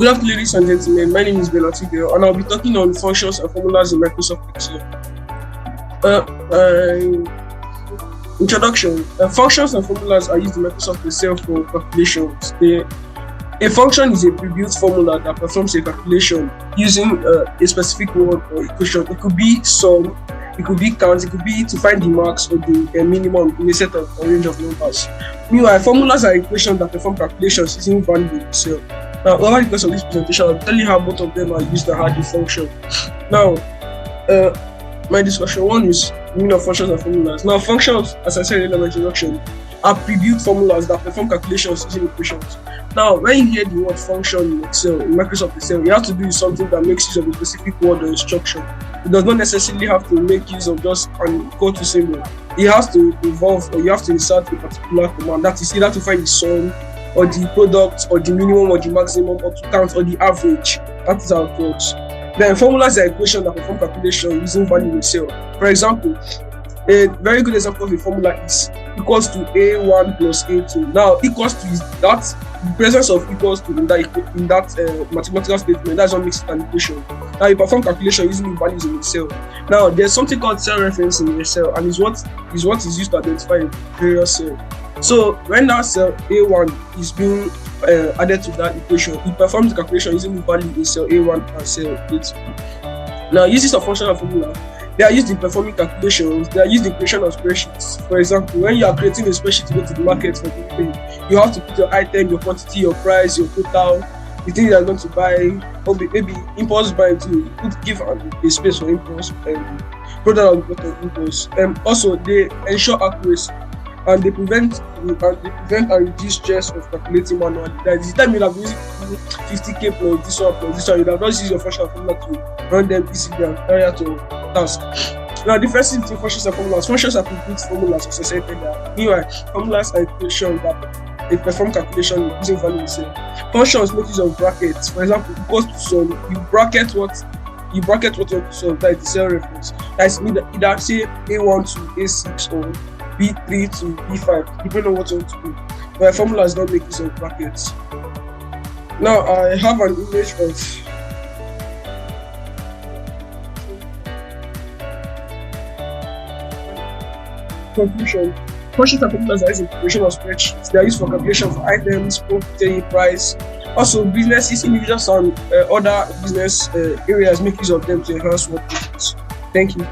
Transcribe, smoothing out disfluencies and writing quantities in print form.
Good afternoon, ladies and gentlemen. My name is Benard Fidel, and I'll be talking on functions and formulas in Microsoft Excel. Introduction. Functions and formulas are used in Microsoft Excel for calculations. A function is a pre-built formula that performs a calculation using a specific word or equation. It could be sum, it could be count, it could be to find the max or the minimum in a set of a range of numbers. Meanwhile, formulas are equations that perform calculations using value in Excel. Now, over the course of this presentation, I'll tell you how both of them are used and how they function. Now, my discussion one is meaning of functions and formulas. Now, functions, as I said in my introduction, are pre-built formulas that perform calculations using equations. Now, when you hear the word function in Excel, in Microsoft Excel, you have to do something that makes use of a specific word or instruction. It does not necessarily have to make use of just an equal to symbol. It has to involve, or you have to insert a particular command. That is either to find the sum, or the product, or the minimum, or the maximum, or to count, or the average. That is how it works. Then formulas are equations that perform calculation using value in Excel. For example, a very good example of a formula is equals to A1 plus A2. Now, equals to is that the presence of equals to in that mathematical statement. That's what makes it an equation. Now, you perform calculation using the values in Excel. Now, there's something called cell reference in Excel, and is what is used to identify a various cell. So when that cell A1 is being added to that equation, it performs the calculation using the value in cell A1 and cell A2. Now, uses of function and formula, they are used in performing calculations. They are used in creation of spreadsheets. For example, when you are creating a spreadsheet to go to the market for delivery, you have to put your item, your quantity, your price, your total, the thing you are going to buy, or maybe impulse buying too. Give a space for impulse and product of impulse. Also, they ensure accuracy, and they prevent and reduce stress of calculating manually. That is the time you have used 50k plus this one, you have just used your function and formula to run them easily and carry out your task. Now, the difference between functions and formulas. Functions are complete formulas, as I said earlier. Meanwhile, formulas are equations that they perform calculation using value in Excel. Functions make use of brackets. For example, equals to sum, you bracket what you want to solve. That is the cell reference. That is either say A1 to A6 or B3 to B5, depending on what you want to do. But formulas don't make use of brackets. Now, I have an image of conclusion. Functions and formulas are used in creation of spreadsheets. They are used for calculation of items, quantity, price. Also, businesses, individuals, and other business areas make use of them to enhance work. Thank you.